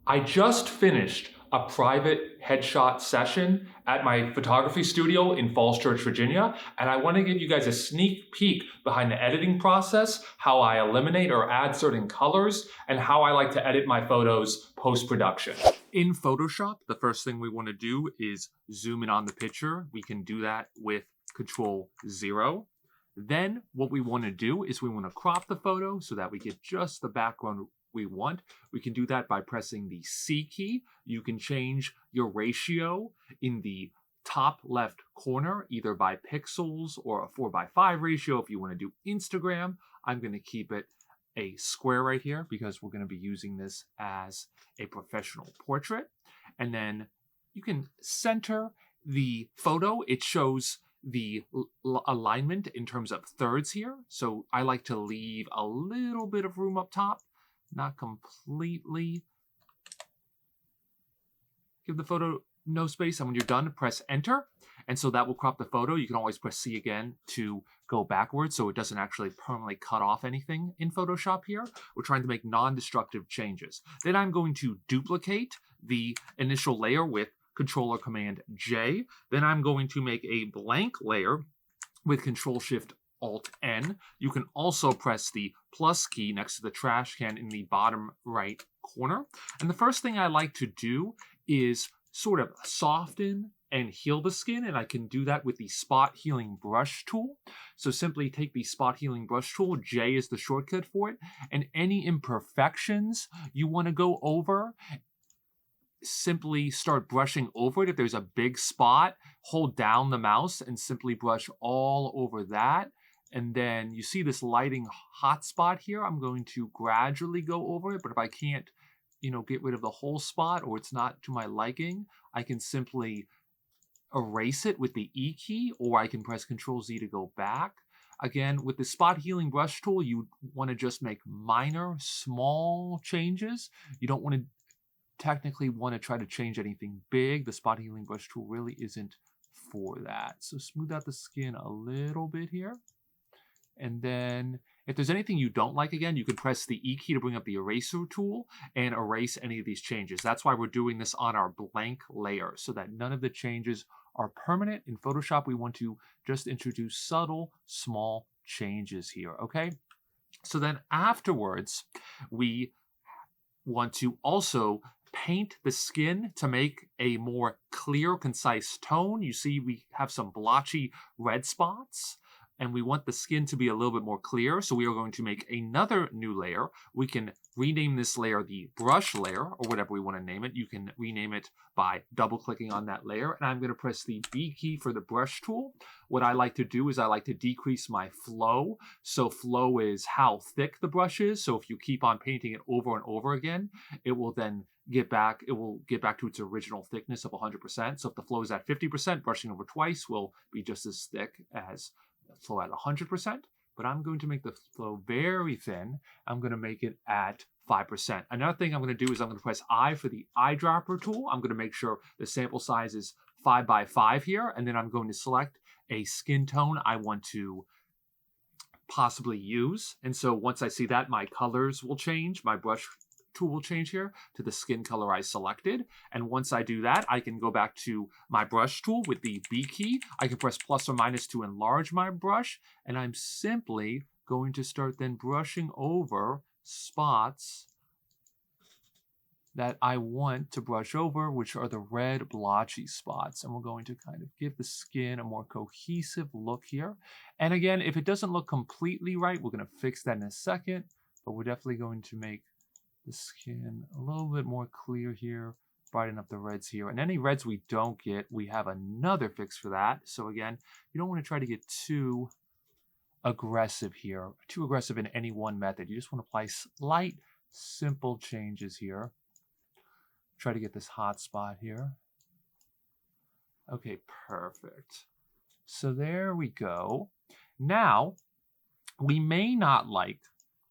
I just finished a private headshot session at my photography studio in Falls Church, Virginia, and I want to give you guys a sneak peek behind the editing process, how I eliminate or add certain colors, and how I like to edit my photos post-production. In Photoshop, the first thing we want to do is zoom in on the picture. We can do that with Control 0. Then what we want to do is we want to crop the photo so that we get just the background we want. We can do that by pressing the C key. You can change your ratio in the top left corner, either by pixels or a 4:5 ratio. If you want to do Instagram, I'm going to keep it a square right here because we're going to be using this as a professional portrait. And then you can center the photo. It shows the alignment in terms of thirds here. So I like to leave a little bit of room up top, not completely. Give the photo no space, and when you're done, press enter. And so that will crop the photo. You can always press C again to go backwards so it doesn't actually permanently cut off anything in Photoshop here. We're trying to make non-destructive changes. Then I'm going to duplicate the initial layer with Control or Command J. Then I'm going to make a blank layer with Control Shift Alt N. You can also press the plus key next to the trash can in the bottom right corner. And the first thing I like to do is sort of soften and heal the skin, and I can do that with the Spot Healing Brush tool. So simply take the Spot Healing Brush tool, J is the shortcut for it, and any imperfections you want to go over, simply start brushing over it. If there's a big spot, hold down the mouse and simply brush all over that. And then you see this lighting hotspot here. I'm going to gradually go over it, but if I can't, get rid of the whole spot or it's not to my liking, I can simply erase it with the E key, or I can press Control Z to go back. Again, with the Spot Healing Brush tool, you want to just make minor, small changes. You don't want to technically try to change anything big. The Spot Healing Brush tool really isn't for that. So smooth out the skin a little bit here. And then if there's anything you don't like, again, you can press the E key to bring up the eraser tool and erase any of these changes. That's why we're doing this on our blank layer, so that none of the changes are permanent. In Photoshop, we want to just introduce subtle, small changes here, okay? So then afterwards, we want to also paint the skin to make a more clear, concise tone. You see we have some blotchy red spots, and we want the skin to be a little bit more clear. So we are going to make another new layer. We can rename this layer the brush layer, or whatever we want to name it. You can rename it by double-clicking on that layer. And I'm going to press the B key for the brush tool. What I like to do is I like to decrease my flow. So flow is how thick the brush is. So if you keep on painting it over and over again, it will then get back to its original thickness of 100%. So if the flow is at 50%, brushing over twice will be just as thick as flow at 100%, but I'm going to make the flow very thin. I'm going to make it at 5%. Another thing I'm going to do is I'm going to press I for the eyedropper tool. I'm going to make sure the sample size is 5:5 here, and then I'm going to select a skin tone I want to possibly use. And so once I see that, my colors will change. My brush tool will change here to the skin color I selected. And once I do that, I can go back to my brush tool with the B key. I can press plus or minus to enlarge my brush. And I'm simply going to start then brushing over spots that I want to brush over, which are the red blotchy spots. And we're going to kind of give the skin a more cohesive look here. And again, if it doesn't look completely right, we're going to fix that in a second, but we're definitely going to make the skin a little bit more clear here, brighten up the reds here. And any reds we don't get, we have another fix for that. So again, you don't want to try to get too aggressive here, too aggressive in any one method. You just want to apply slight, simple changes here. Try to get this hot spot here. Okay, perfect. So there we go. Now, we may not like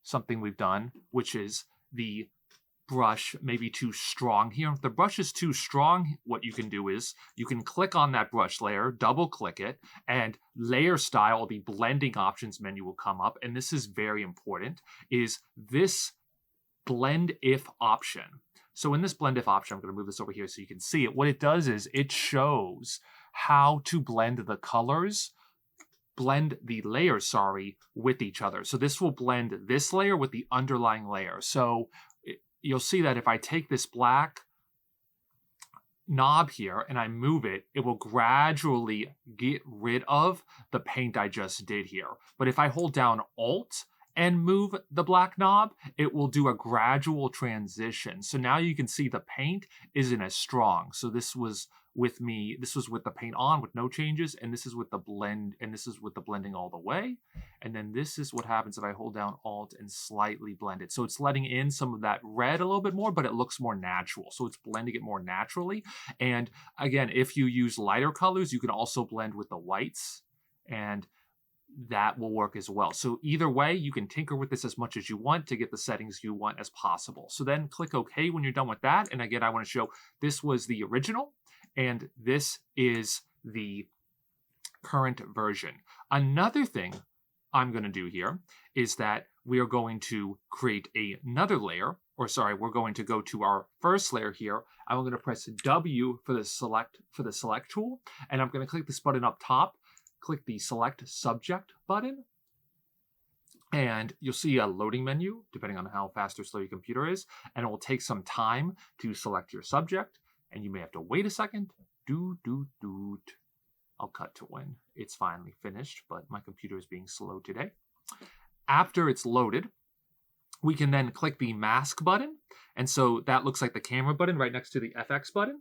something we've done, which is the brush maybe too strong here. If the brush is too strong, what you can do is you can click on that brush layer, double click it, and layer style, the blending options menu will come up. And this is very important, is this blend if option. So in this blend if option, I'm going to move this over here so you can see it. What it does is it shows how to blend the colors, blend the layers, sorry, with each other. So this will blend this layer with the underlying layer. So you'll see that if I take this black knob here and I move it, it will gradually get rid of the paint I just did here. But if I hold down Alt and move the black knob, it will do a gradual transition. So now you can see the paint isn't as strong. So this was with the paint on with no changes, and this is with the blend, and this is with the blending all the way. And then this is what happens if I hold down Alt and slightly blend it. So it's letting in some of that red a little bit more, but it looks more natural. So it's blending it more naturally. And again, if you use lighter colors, you can also blend with the whites, and that will work as well. So either way, you can tinker with this as much as you want to get the settings you want as possible. So then click OK when you're done with that. And again, I want to show this was the original, and this is the current version. Another thing I'm going to do here is that we are going to create another layer, or sorry, we're going to go to our first layer here. I'm going to press W for the select tool, and I'm going to click this button up top. Click the Select Subject button, and you'll see a loading menu, depending on how fast or slow your computer is, and it will take some time to select your subject, and you may have to wait a second. I'll cut to when it's finally finished, but my computer is being slow today. After it's loaded, we can then click the Mask button, and so that looks like the camera button right next to the FX button.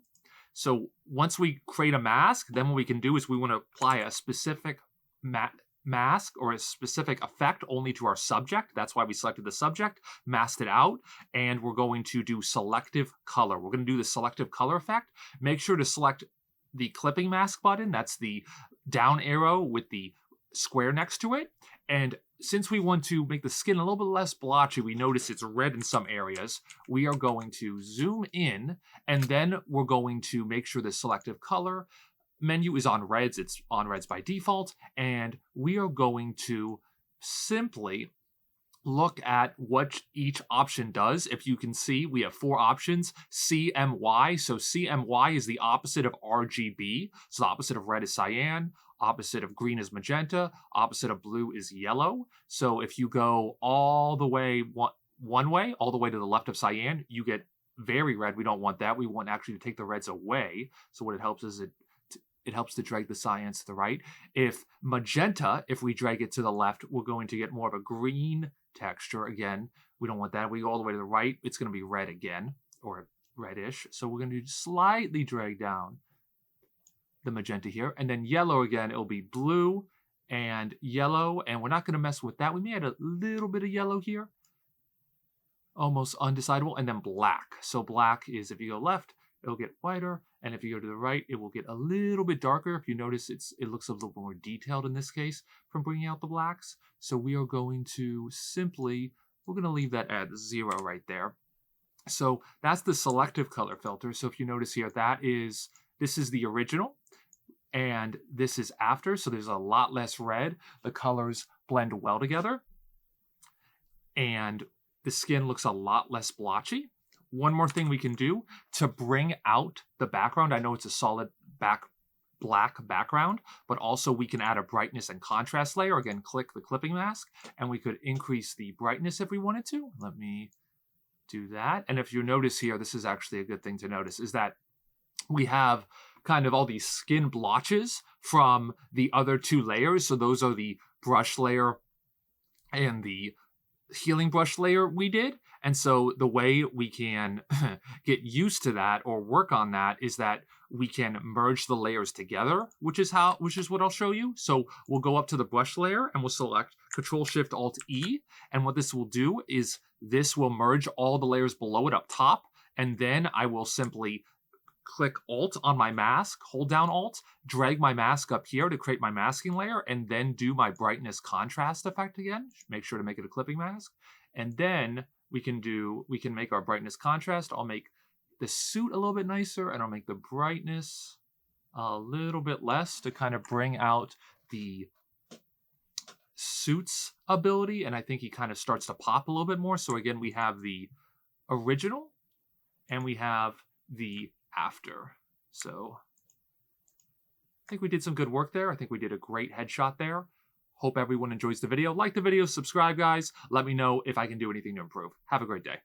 So once we create a mask, then what we can do is we want to apply a specific mask or a specific effect only to our subject. That's why we selected the subject, masked it out, and we're going to do selective color. We're going to do the selective color effect. Make sure to select the clipping mask button. That's the down arrow with the square next to it. And since we want to make the skin a little bit less blotchy, we notice it's red in some areas, we are going to zoom in, and then we're going to make sure the selective color menu is on reds. It's on reds by default, and we are going to simply look at what each option does. If you can see, we have 4 options. CMY. So CMY is the opposite of RGB. So the opposite of red is cyan. Opposite of green is magenta. Opposite of blue is yellow. So if you go all the way one way, all the way to the left of cyan, you get very red. We don't want that. We want actually to take the reds away. So what it helps is it helps to drag the cyans to the right. If magenta, if we drag it to the left, we're going to get more of a green texture. Again, we don't want that. We go all the way to the right, it's going to be red again, or reddish. So we're going to slightly drag down the magenta here. And then yellow again, it'll be blue and yellow. And we're not going to mess with that. We may add a little bit of yellow here. Almost undecidable. And then black. So black is, if you go left, it'll get whiter. And if you go to the right, it will get a little bit darker. If you notice, it looks a little more detailed in this case from bringing out the blacks. So we are going to we're going to leave that at 0 right there. So that's the selective color filter. So if you notice here, this is the original, and this is after. So there's a lot less red. The colors blend well together, and the skin looks a lot less blotchy. One more thing we can do to bring out the background. I know it's a solid black background, but also we can add a brightness and contrast layer. Again, click the clipping mask, and we could increase the brightness if we wanted to. Let me do that. And if you notice here, this is actually a good thing to notice, is that we have kind of all these skin blotches from the other 2 layers. So those are the brush layer and the healing brush layer we did. And so the way we can get used to that or work on that is that we can merge the layers together, which is what I'll show you. So we'll go up to the brush layer and we'll select Control-Shift-Alt-E. And what this will do is this will merge all the layers below it up top. And then I will simply click Alt on my mask, hold down Alt, drag my mask up here to create my masking layer, and then do my brightness contrast effect again. Make sure to make it a clipping mask. And then we can make our brightness contrast. I'll make the suit a little bit nicer, and I'll make the brightness a little bit less to kind of bring out the suit's ability. And I think he kind of starts to pop a little bit more. So again, we have the original, and we have the after. So I think we did some good work there. I think we did a great headshot there. Hope everyone enjoys the video. Like the video, subscribe, guys. Let me know if I can do anything to improve. Have a great day.